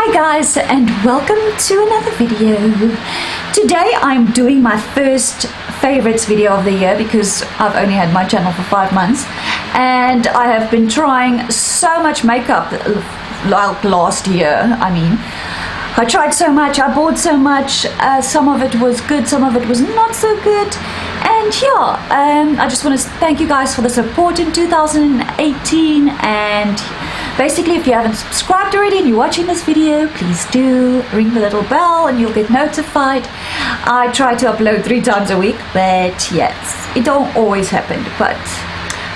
Hi guys, and welcome to another video. Today I'm doing my first favorites video of the year because I've only had my channel for 5 months and I have been trying so much makeup like last year. I tried so much, I bought so much, some of it was good, some of it was not so good, and yeah, I just want to thank you guys for the support in 2018. And basically, if you haven't subscribed already and you're watching this video, please do ring the little bell and you'll get notified. I try to upload 3 times a week, but yes, it don't always happen, but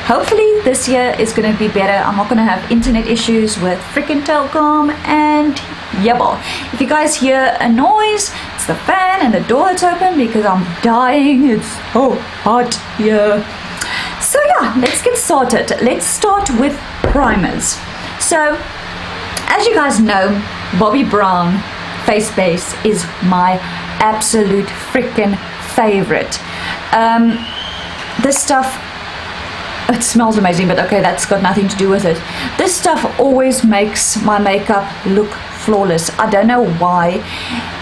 hopefully this year is going to be better. I'm not going to have internet issues with freaking telecom. And yeah, well, if you guys hear a noise, it's the fan and the door that's open because I'm dying. It's so hot here. So yeah, let's get started. Let's start with primers. So as you guys know, Bobbi Brown face base is my absolute freaking favorite. This stuff, it smells amazing, but okay, that's got nothing to do with it. This stuff always makes my makeup look flawless. I don't know why.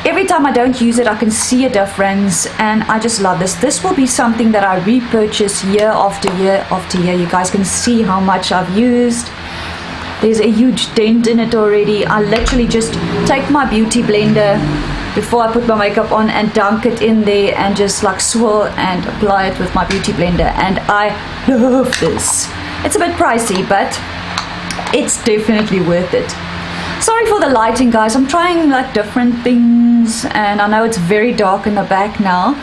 Every time I don't use it, I can see a difference, and I just love this. This will be something that I repurchase year after year after year. You guys can see how much I've used. There's a huge dent in it already. I literally just take my beauty blender before I put my makeup on and dunk it in there and just like swirl and apply it with my beauty blender, and I love this. It's a bit pricey, but it's definitely worth it. Sorry for the lighting, guys. I'm trying like different things, and I know it's very dark in the back now.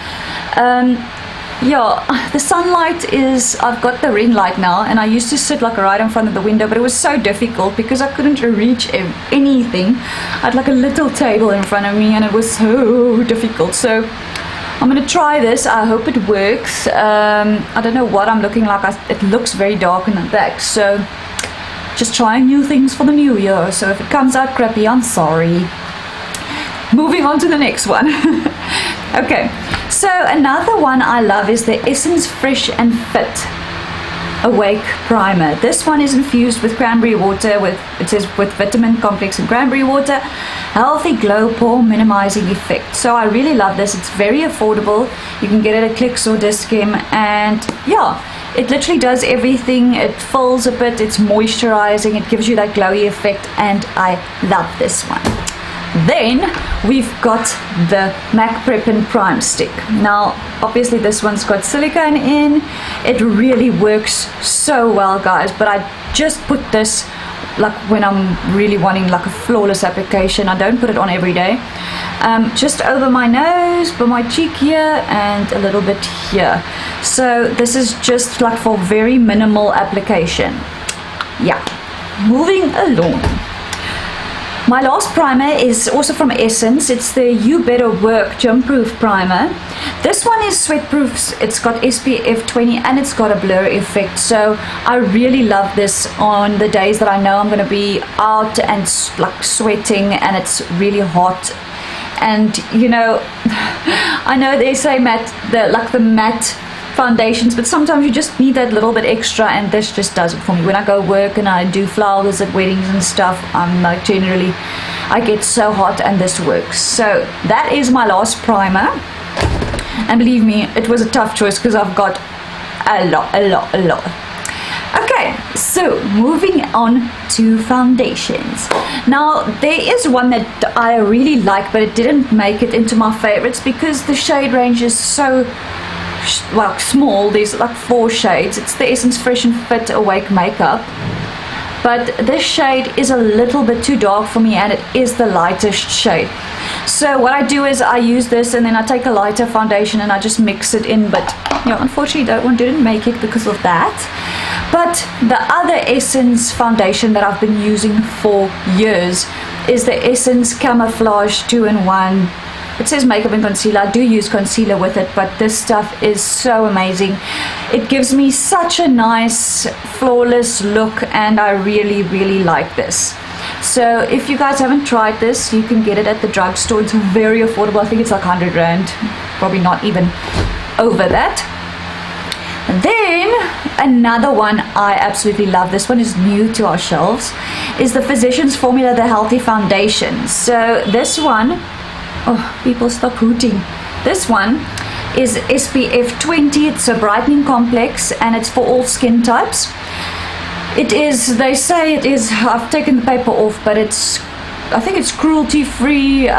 Yeah, the sunlight is, I've got the ring light now, and I used to sit like right in front of the window, but it was so difficult because I couldn't reach anything. I had like a little table in front of me and it was so difficult. So I'm gonna try this. I hope it works. I don't know what I'm looking like. It looks very dark in the back, so just trying new things for the new year. So if it comes out crappy, I'm sorry. Moving on to the next one. Okay, so another one I love is the Essence Fresh and Fit Awake Primer. This one is infused with cranberry water, it says with vitamin complex and cranberry water, healthy glow, pore minimizing effect. So I really love this. It's very affordable. You can get it at Clicks or Discount, and yeah, it literally does everything. It fills a bit, it's moisturizing, it gives you that glowy effect, and I love this one. Then we've got the MAC Prep+Prime stick. Now obviously this one's got silicone in. It really works so well, guys, but I just put this like when I'm really wanting like a flawless application. I don't put it on every day. Just over my nose, by my cheek here, and a little bit here. So this is just like for very minimal application. Yeah, moving along. My last primer is also from Essence. It's the You Better Work Gym Proof Primer. This one is sweat proof. It's got SPF 20 and it's got a blur effect. So I really love this on the days that I know I'm going to be out and like sweating and it's really hot. And you know, I know they say the matte foundations, but sometimes you just need that little bit extra, and this just does it for me. When I go work and I do flowers at weddings and stuff, I'm like generally I get so hot, and this works. So that is my last primer, and believe me, it was a tough choice because I've got a lot. Okay, so moving on to foundations. Now there is one that I really like, but it didn't make it into my favorites because the shade range is so well small. There's like 4 shades. It's the Essence Fresh and Fit Awake Makeup, but this shade is a little bit too dark for me, and it is the lightest shade. So what I do is I use this, and then I take a lighter foundation and I just mix it in. But you know, unfortunately that one didn't make it because of that. But the other Essence foundation that I've been using for years is the Essence Camouflage 2-in-1. It says makeup and concealer. I do use concealer with it, but this stuff is so amazing. It gives me such a nice flawless look, and I really like this. So if you guys haven't tried this, you can get it at the drugstore. It's very affordable. I think it's like 100 Rand, probably not even over that. Then another one I absolutely love, this one is new to our shelves, is the Physicians Formula The Healthy Foundation. So this one, oh, people stop hooting. This one is SPF 20. It's a brightening complex and it's for all skin types. It is, they say it is, I've taken the paper off, but I think it's cruelty free,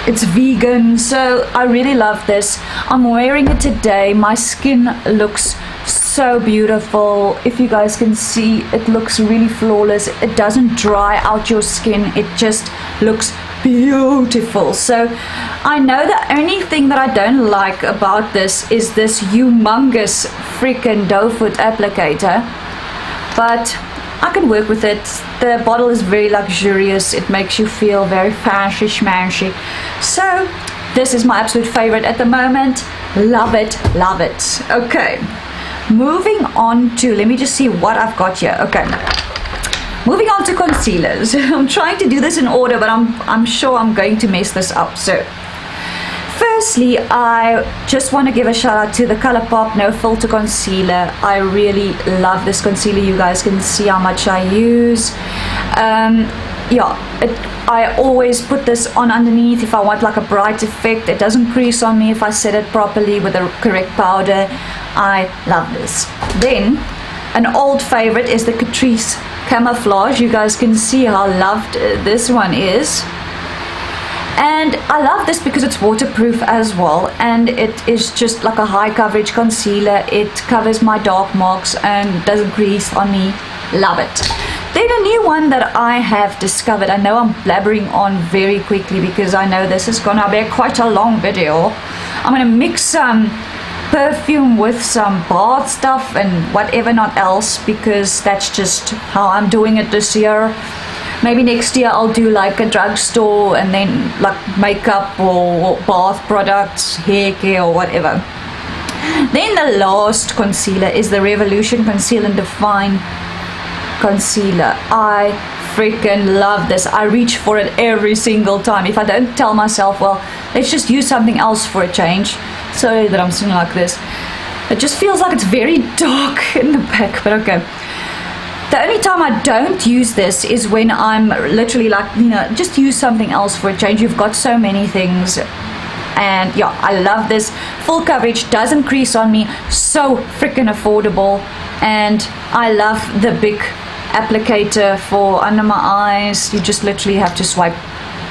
it's vegan, so I really love this. I'm wearing it today. My skin looks so beautiful. If you guys can see, it looks really flawless. It doesn't dry out your skin, it just looks beautiful. So I know the only thing that I don't like about this is this humongous freaking doe foot applicator, but I can work with it. The bottle is very luxurious. It makes you feel very fancy schmancy. So this is my absolute favorite at the moment. Love it, love it. Okay, moving on to, let me just see what I've got here. Okay, moving on to concealers. I'm trying to do this in order, but I'm sure I'm going to mess this up. So firstly, I just want to give a shout out to the Colourpop No Filter Concealer. I really love this concealer. You guys can see how much I use. I always put this on underneath if I want like a bright effect. It doesn't crease on me if I set it properly with the correct powder. I love this. Then an old favorite is the Catrice Camouflage. You guys can see how loved this one is. And I love this because it's waterproof as well, and it is just like a high coverage concealer. It covers my dark marks and doesn't crease on me. Love it. Then a new one that I have discovered. I know I'm blabbering on very quickly because I know this is gonna be quite a long video. I'm gonna mix some perfume with some bath stuff and whatever not else, because that's just how I'm doing it this year. Maybe next year I'll do like a drugstore and then like makeup or bath products, hair care or whatever. Then the last concealer is the Revolution Conceal and Define Concealer. I freaking love this. I reach for it every single time. If I don't tell myself, well, let's just use something else for a change. Sorry that I'm sitting like this. It just feels like it's very dark in the back, but okay. The only time I don't use this is when I'm literally like, you know, just use something else for a change. You've got so many things. And yeah, I love this. Full coverage, doesn't crease on me, so freaking affordable. And I love the big applicator for under my eyes. You just literally have to swipe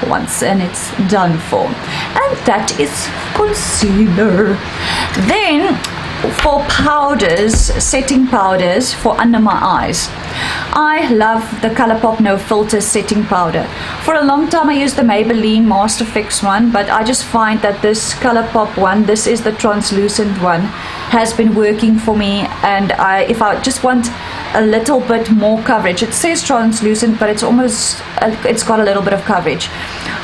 once and it's done for. And that is concealer. Then for powders, setting powders for under my eyes, I love the Colourpop No Filter setting powder. For a long time I used the Maybelline Master Fix one, but I just find that this Colourpop one, this is the translucent one, has been working for me. And if I just want a little bit more coverage, it says translucent, but it's almost, it's got a little bit of coverage.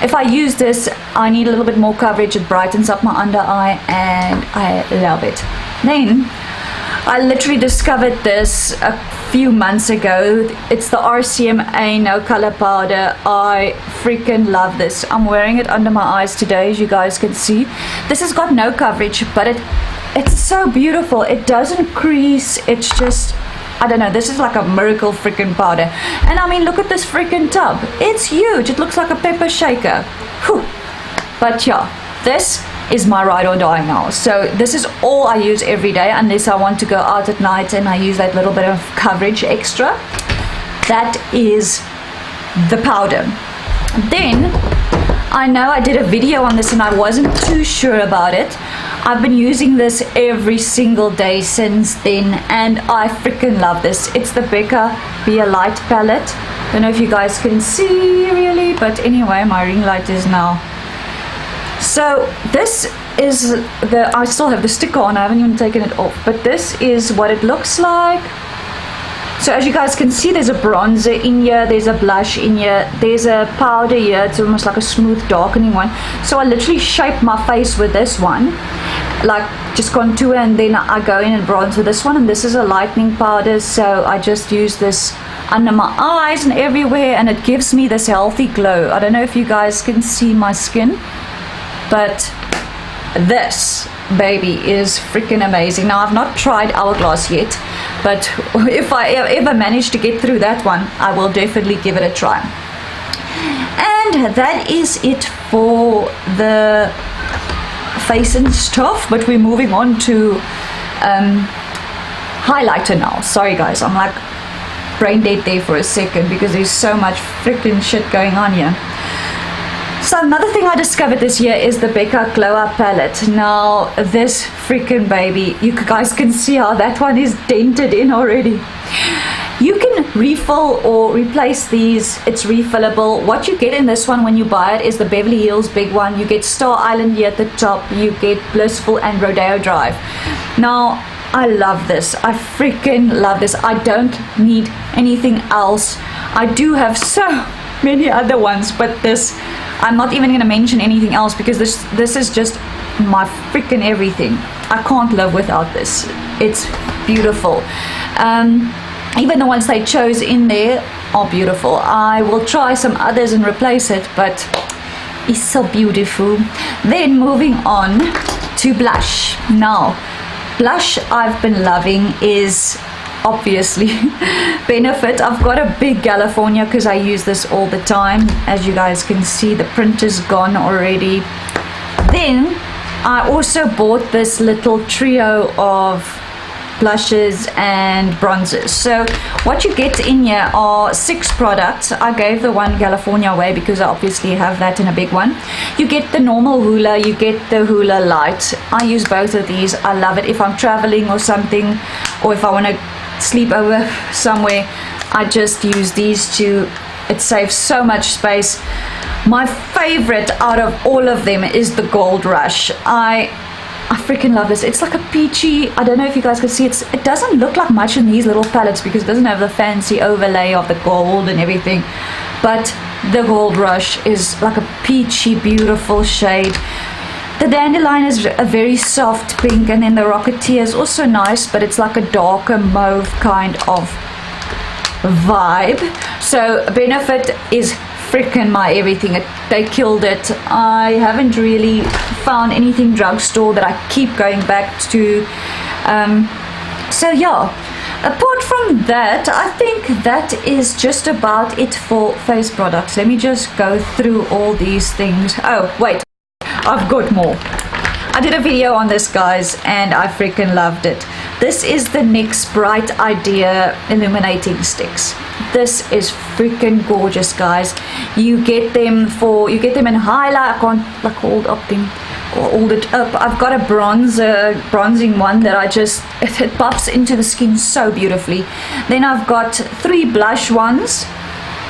If I use this, I need a little bit more coverage. It brightens up my under eye and I love it. Then I literally discovered this a few months ago. It's the RCMA No Color Powder. I freaking love this. I'm wearing it under my eyes today, as you guys can see. This has got no coverage, but it's so beautiful. It doesn't crease. It's just, I don't know, this is like a miracle freaking powder. And I mean, look at this freaking tub. It's huge. It looks like a pepper shaker. Whew. But yeah, this is my ride or die now. So this is all I use every day, unless I want to go out at night and I use that little bit of coverage extra. That is the powder. Then I know I did a video on this and I wasn't too sure about it. I've been using this every single day since then, and I freaking love this. It's the Becca Be a Light palette. Don't know if you guys can see really, but anyway, my ring light is now. So this is I still have the sticker on, I haven't even taken it off, but this is what it looks like. So as you guys can see, there's a bronzer in here, there's a blush in here, there's a powder here. It's almost like a smooth darkening one. So I literally shape my face with this one, like just contour, and then I go in and bronze with this one. And this is a lightening powder, so I just use this under my eyes and everywhere, and it gives me this healthy glow. I don't know if you guys can see my skin, but this baby is freaking amazing. Now, I've not tried Hourglass yet, but if I ever manage to get through that one, I will definitely give it a try. And that is it for the face and stuff, but we're moving on to highlighter now. Sorry guys, I'm like brain dead there for a second because there's so much freaking shit going on here. So another thing I discovered this year is the Becca Glow Up palette. Now this freaking baby, you guys can see how that one is dented in already. You can refill or replace these, it's refillable. What you get in this one when you buy it is the Beverly Hills big one. You get Star Island here at the top, you get Blissful and Rodeo Drive. Now I love this, I freaking love this. I don't need anything else. I do have so many other ones, but this, I'm not even going to mention anything else because this is just my freaking everything. I can't live without this. It's beautiful. Even the ones they chose in there are beautiful. I will try some others and replace it, but it's so beautiful. Then moving on to blush. Now, blush I've been loving is obviously Benefit. I've got a big California because I use this all the time. As you guys can see, the print is gone already. Then I also bought this little trio of blushes and bronzers. So what you get in here are 6 products. I gave the one California away because I obviously have that in a big one. You get the normal Hoola, you get the Hoola Light. I use both of these. I love it if I'm traveling or something, or if I want to sleep over somewhere. I just use these two. It saves so much space. My favorite out of all of them is the Gold Rush. I freaking love this. It's like a peachy, I don't know if you guys can see, it doesn't look like much in these little palettes because it doesn't have the fancy overlay of the gold and everything, but the Gold Rush is like a peachy beautiful shade. The Dandelion is a very soft pink, and then the Rocketeer is also nice, but it's like a darker mauve kind of vibe. So Benefit is freaking my everything. They killed it. I haven't really found anything drugstore that I keep going back to. So yeah, apart from that, I think that is just about it for face products. Let me just go through all these things. Oh wait, I've got more. I did a video on this, guys, and I freaking loved it. This is the NYX Bright Idea Illuminating Sticks. This is freaking gorgeous, guys. You get them in highlight. I can't like hold it up. I've got a bronzing one that I just, it pops into the skin so beautifully. Then I've got 3 blush ones,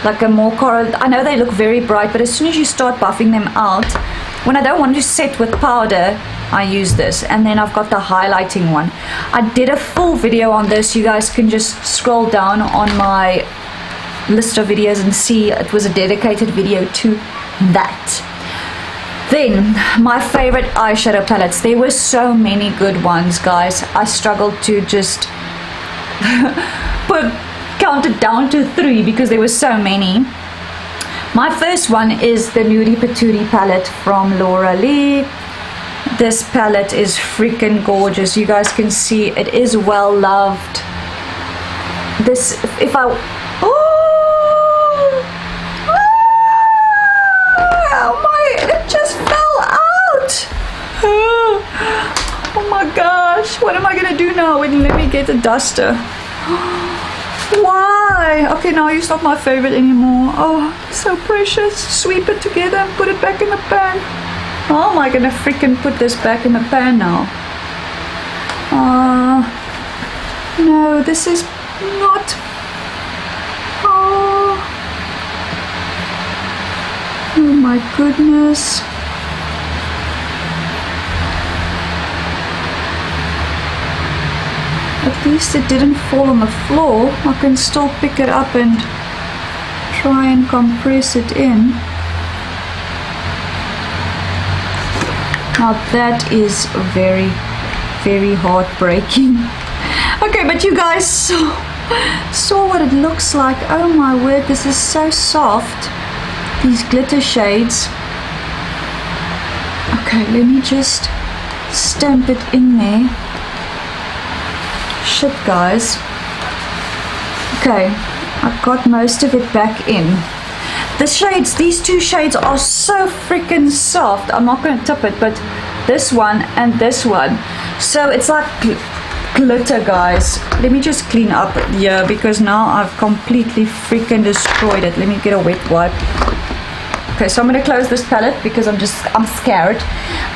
like a more coral. I know they look very bright, but as soon as you start buffing them out, when I don't want to set with powder, I use this. And then I've got the highlighting one. I did a full video on this. You guys can just scroll down on my list of videos and see it was a dedicated video to that. Then my favorite eyeshadow palettes. There were so many good ones, guys. I struggled to just count it down to 3 because there were so many. My first one is the Nudie Patootie palette from Laura Lee. This palette is freaking gorgeous. You guys can see it is well loved. This, if I, it just fell out. Oh my gosh, what am I gonna do now? Let me get a duster. Why? Okay, now it's not my favorite anymore. Oh, so precious. Sweep it together and put it back in the pan. How am I gonna freaking put this back in the pan now? No, this is not. Oh my goodness. At least it didn't fall on the floor. I can still pick it up and try and compress it in. Now that is very, very heartbreaking. Okay, but you guys saw what it looks like. Oh my word, this is so soft. These glitter shades. Okay, let me just stamp it in there. Shit, guys. Okay, I've got most of it back in. The shades, these two shades are so freaking soft. I'm not going to tip it, but this one and this one. So it's like glitter, guys. Let me just clean up here because now I've completely freaking destroyed it. Let me get a wet wipe. Okay, so I'm going to close this palette because I'm scared.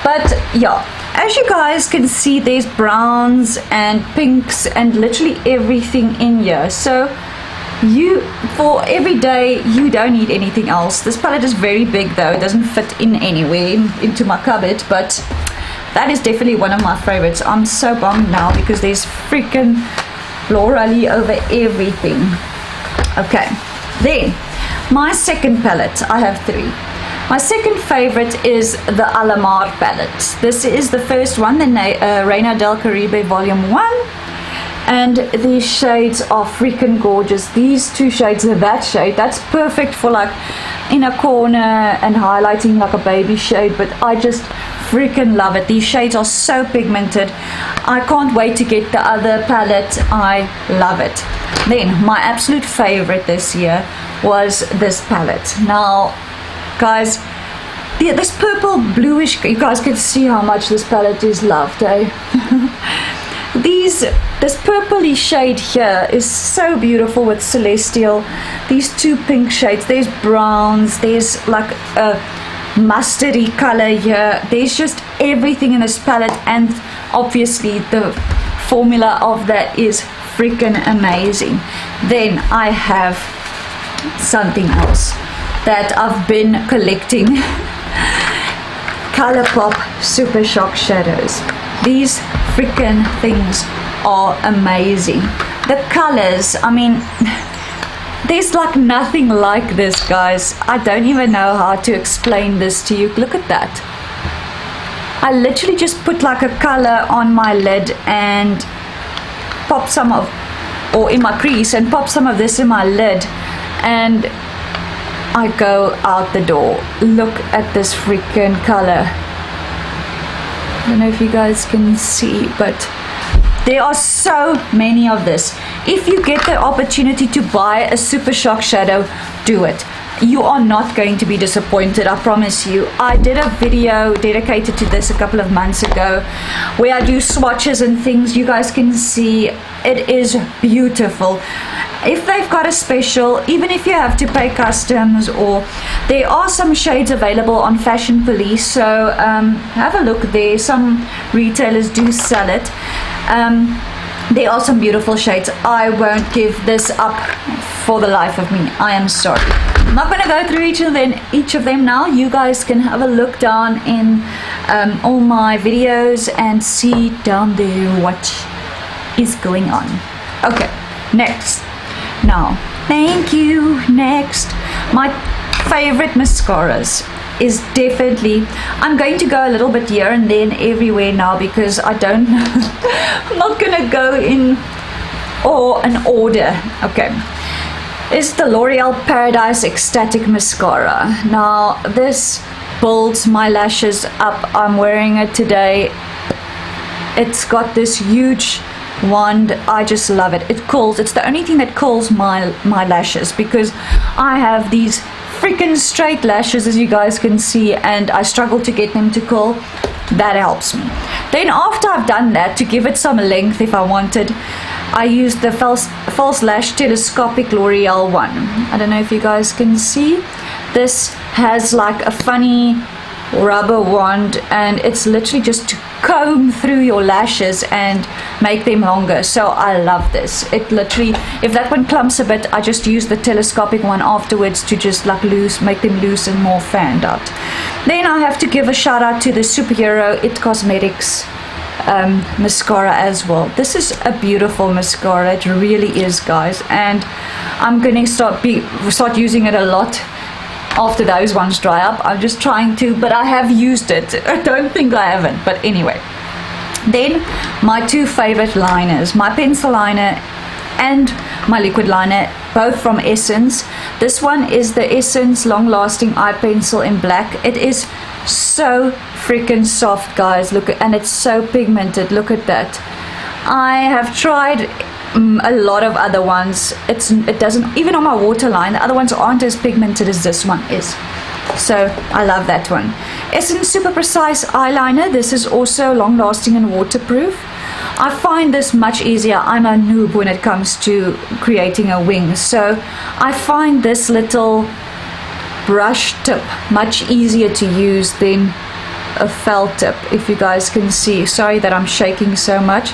But yeah, as you guys can see, there's browns and pinks and literally everything in here. So for every day, you don't need anything else. This palette is very big though. It doesn't fit in anywhere into my cupboard, but that is definitely one of my favorites. I'm so bummed now because there's freaking florally over everything. Okay, then my second palette. I have three. My second favorite is the Alamar palette. This is the first one, the Reina del Caribe Volume 1. And these shades are freaking gorgeous. These two shades are that shade. That's perfect for like in a corner and highlighting like a baby shade. But I just freaking love it. These shades are so pigmented. I can't wait to get the other palette. I love it. Then my absolute favorite this year was this palette. Now, guys, this purple bluish, you guys can see how much this palette is loved, eh? This purpley shade here is so beautiful with Celestial. These two pink shades, there's browns, there's like a mustardy color here. There's just everything in this palette, and obviously the formula of that is freaking amazing. Then I have something else that I've been collecting. Colourpop Super Shock Shadows. These freaking things are amazing. The colors, I mean, there's like nothing like this, guys. I don't even know how to explain this to you. Look at that. I literally just put like a color on my lid and pop some of, or in my crease, and pop some of this in my lid, and I go out the door. Look at this freaking color. I don't know if you guys can see, but there are so many of this. If you get the opportunity to buy a Super Shock shadow, do it. You are not going to be disappointed, I promise you. I did a video dedicated to this a couple of months ago where I do swatches and things. You guys can see it is beautiful. If they've got a special, even if you have to pay customs, or there are some shades available on Fashion Police, so have a look there. Some retailers do sell it. There are some beautiful shades. I won't give this up for the life of me. I am sorry. I'm not going to go through each of them now. You guys can have a look down in all my videos and see down there what is going on. Okay, next. Now, thank you. Next, my favorite mascaras is definitely, I'm going to go a little bit here and then everywhere now because I don't I'm not gonna go in an order. Okay, it's the L'Oreal Paradise Ecstatic Mascara. Now this builds my lashes up. I'm wearing it today. It's got this huge wand. I just love it. It curls. It's the only thing that curls my lashes because I have these freaking straight lashes, as you guys can see, and I struggle to get them to curl. That helps me. Then after I've done that, to give it some length if I wanted, I used the false lash telescopic L'Oreal one. I don't know if you guys can see. This has like a funny rubber wand, and it's literally just to comb through your lashes and make them longer. So I love this. It literally, if that one clumps a bit, I just use the telescopic one afterwards to just like make them loose and more fanned out. Then I have to give a shout out to the Superhero It Cosmetics mascara as well. This is a beautiful mascara. It really is, guys, and I'm gonna start using it a lot after those ones dry up. I'm just trying to, but I have used it. I don't think I haven't, but anyway. Then my two favorite liners, my pencil liner and my liquid liner, both from Essence. This one is the Essence Long Lasting Eye Pencil in black. It is so freaking soft, guys. Look, and it's so pigmented. Look at that. I have tried a lot of other ones. It doesn't, even on my waterline, the other ones aren't as pigmented as this one is. So I love that one. Essence Super Precise Eyeliner. This is also long lasting and waterproof. I find this much easier. I'm a noob when it comes to creating a wing, so I find this little brush tip much easier to use than a felt tip, if you guys can see. Sorry that I'm shaking so much,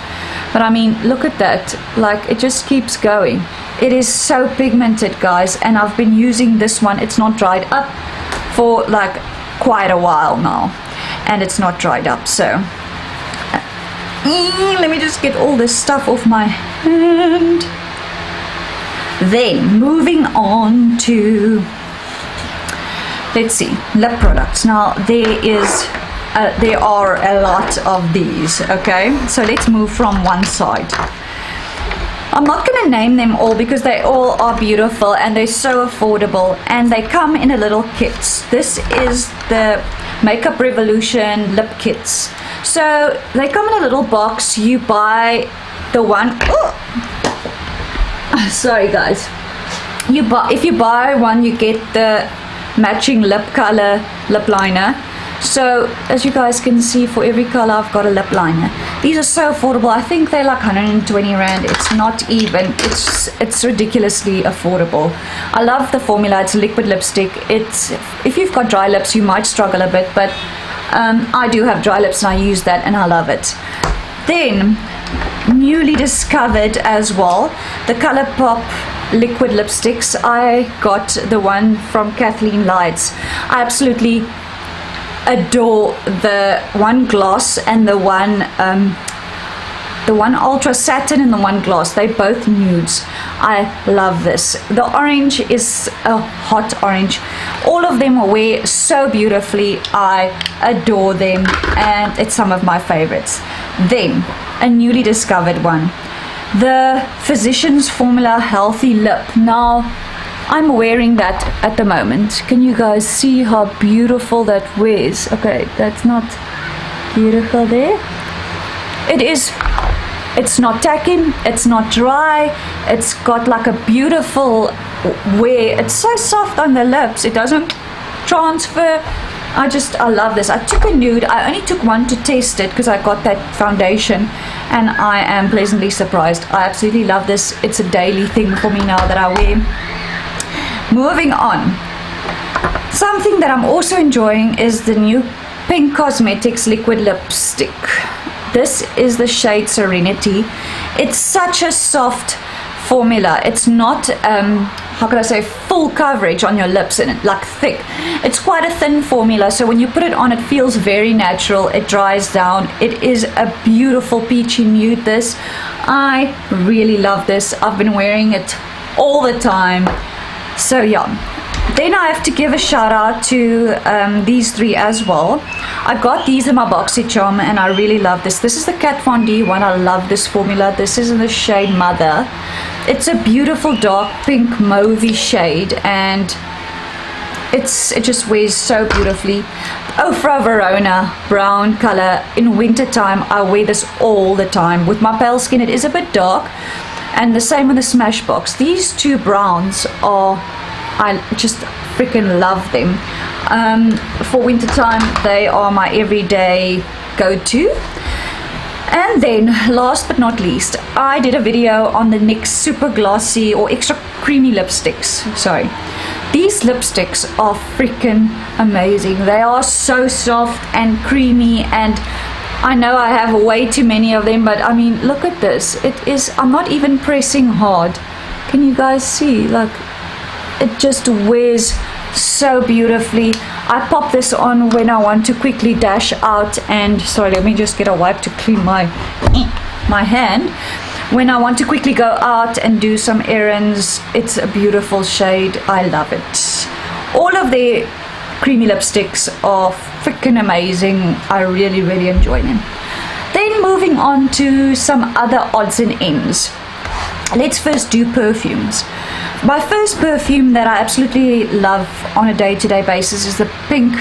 but I mean, look at that. Like, it just keeps going. It is so pigmented, guys, and I've been using this one. It's not dried up for like quite a while now, and it's not dried up. So let me just get all this stuff off my hand. Then moving on to, let's see, lip products. Now there are a lot of these. Okay, so let's move from one side. I'm not going to name them all because they all are beautiful and they're so affordable, and they come in a little kits. This is the Makeup Revolution lip kits. So they come in a little box. You buy the one, sorry guys, if you buy one, you get the matching lip color lip liner. So as you guys can see, for every color I've got a lip liner. These are so affordable. I think they're like 120 rand. It's not even, it's ridiculously affordable. I love the formula. It's a liquid lipstick. It's, if you've got dry lips, you might struggle a bit, but I do have dry lips and I use that and I love it. Then newly discovered as well, the Colourpop liquid lipsticks. I got the one from Kathleen Lights. I absolutely adore the one gloss and the one ultra satin and the one gloss. They both nudes. I love this. The orange is a hot orange. All of them wear so beautifully. I adore them, and it's some of my favorites. Then a newly discovered one, the Physicians Formula Healthy Lip. Now I'm wearing that at the moment. Can you guys see how beautiful that wears? Okay, that's not beautiful there. It is. It's not tacky, it's not dry, it's got like a beautiful wear. It's so soft on the lips, it doesn't transfer. I love this. I took a nude. I only took one to test it because I got that foundation, and I am pleasantly surprised. I absolutely love this. It's a daily thing for me now that I wear. Moving on, something that I'm also enjoying is the new Pink Cosmetics liquid lipstick. This is the shade Serenity. It's such a soft formula. It's not how can I say, full coverage on your lips and like thick. It's quite a thin formula, so when you put it on, it feels very natural. It dries down. It is a beautiful peachy nude. This, I really love this. I've been wearing it all the time. So yeah, then I have to give a shout out to these three as well. I got these in my BoxyCharm and I really love this. This is the Kat Von D one. I love this formula. This is in the shade Mother. It's a beautiful dark pink mauvey shade, and it just wears so beautifully. Ofra Verona brown color. In winter time I wear this all the time. With my pale skin it is a bit dark, and the same with the Smashbox. These two browns are, I just freaking love them. For winter time they are my everyday go-to. And then last but not least, I did a video on the NYX super glossy or extra creamy lipsticks. Sorry, these lipsticks are freaking amazing. They are so soft and creamy, and I know I have way too many of them, but I mean, look at this. It is, I'm not even pressing hard. Can you guys see? Like, it just wears so beautifully. I pop this on when I want to quickly dash out, and sorry, let me just get a wipe to clean my hand. When I want to quickly go out and do some errands, it's a beautiful shade. I love it. All of their creamy lipsticks are freaking amazing. I really, really enjoy them. Then moving on to some other odds and ends. let's first do perfumes. My first perfume that I absolutely love on a day-to-day basis is the pink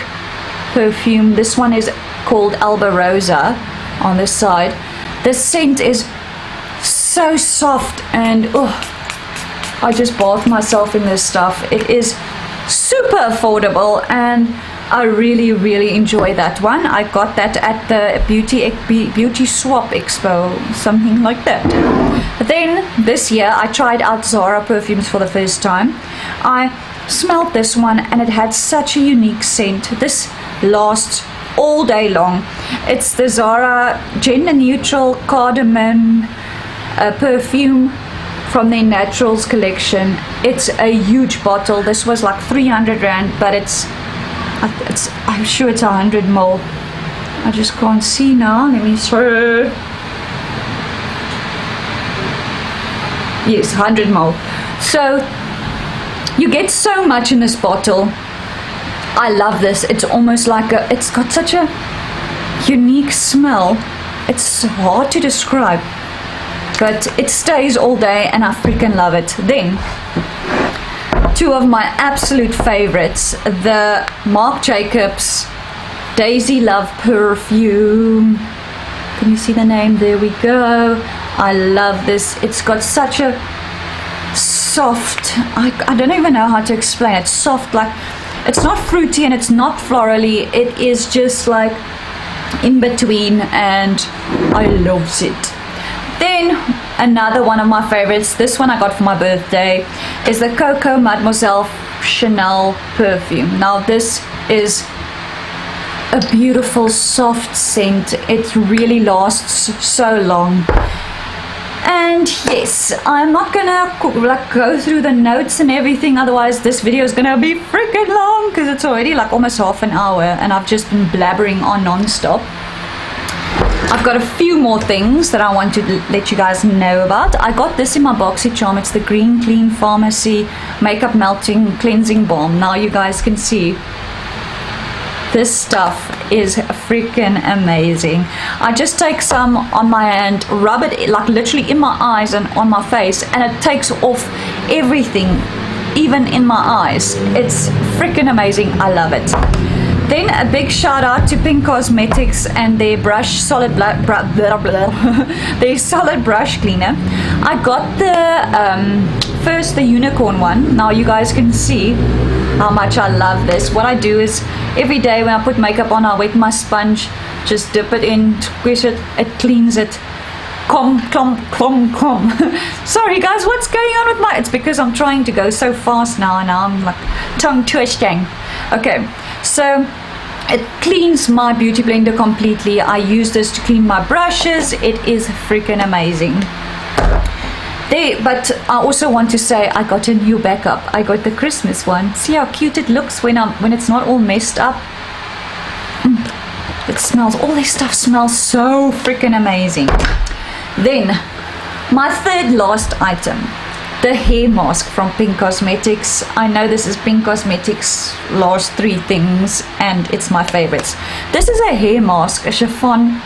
perfume. This one is called Alba Rosa on this side. The scent is so soft, and I just bought myself in this stuff. It is super affordable, and I really enjoy that one. I got that at the beauty swap expo, something like that. But then this year I tried out Zara perfumes for the first time. I smelled this one, and it had such a unique scent. This lasts all day long. It's the Zara gender neutral cardamom perfume from their Naturals collection. It's a huge bottle. This was like 300 rand, but I'm sure it's 100 ml. I just can't see now. Let me see. Yes, 100 ml. So you get so much in this bottle. I love this. It's almost like it's got such a unique smell. It's hard to describe, but it stays all day, and I freaking love it. Then two of my absolute favorites, the Marc Jacobs Daisy Love perfume. Can you see the name? There we go. I love this. It's got such a soft, I don't even know how to explain it. Soft, like, it's not fruity and it's not florally. It is just like in between, and I love it. Then another one of my favorites, this one I got for my birthday, is the Coco Mademoiselle Chanel perfume. Now this is a beautiful soft scent. It really lasts so long. And yes, I'm not gonna go through the notes and everything, otherwise this video is gonna be freaking long, because it's already like almost half an hour and I've just been blabbering on non-stop. I've got a few more things that I want to let you guys know about. I got this in my BoxyCharm. It's the Green Clean Pharmacy Makeup Melting Cleansing Balm. Now you guys can see this stuff is freaking amazing. I just take some on my hand, rub it like literally in my eyes and on my face, and it takes off everything, even in my eyes. It's freaking amazing. I love it. Then a big shout out to Pink Cosmetics and their brush solid their solid brush cleaner. I got the first the unicorn one. Now you guys can see how much I love this. What I do is every day when I put makeup on, I wet my sponge, just dip it in, squish it, it cleans it. Sorry guys, what's going on with my, it's because I'm trying to go so fast now and I'm like tongue twisting. Okay, so it cleans my beauty blender completely. I use this to clean my brushes. It is freaking amazing. But I also want to say I got a new backup. I got the Christmas one. See how cute it looks when it's not all messed up. It smells, all this stuff smells so freaking amazing. Then my third last item, the hair mask from Pink Cosmetics. I know this is Pink Cosmetics' last three things, and it's my favorites. This is a hair mask, a chiffon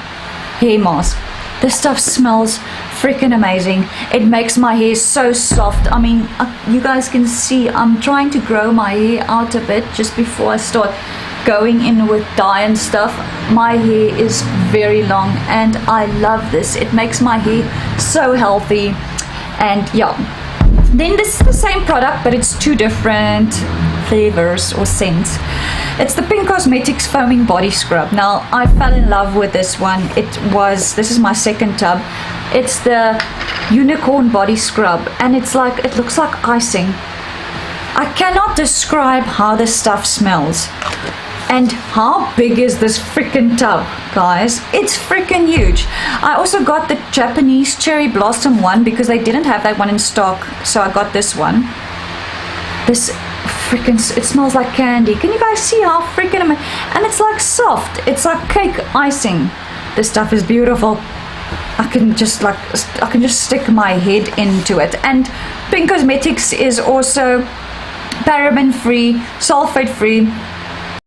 hair mask. This stuff smells freaking amazing. It makes my hair so soft. I mean, you guys can see I'm trying to grow my hair out a bit just before I start going in with dye and stuff. My hair is very long and I love this. It makes my hair so healthy. And yeah, then this is the same product, but it's two different flavors or scents. It's the Pink Cosmetics Foaming Body Scrub. Now I fell in love with this one. This is my second tub. It's the Unicorn Body Scrub, and it looks like icing. I cannot describe how this stuff smells. And how big is this freaking tub, guys? It's freaking huge. I also got the Japanese Cherry Blossom one because they didn't have that one in stock, so I got this one. This freaking, it smells like candy. Can you guys see how freaking amazing? And it's like soft. It's like cake icing. This stuff is beautiful. I can just stick my head into it. And Pink Cosmetics is also paraben free, sulfate free,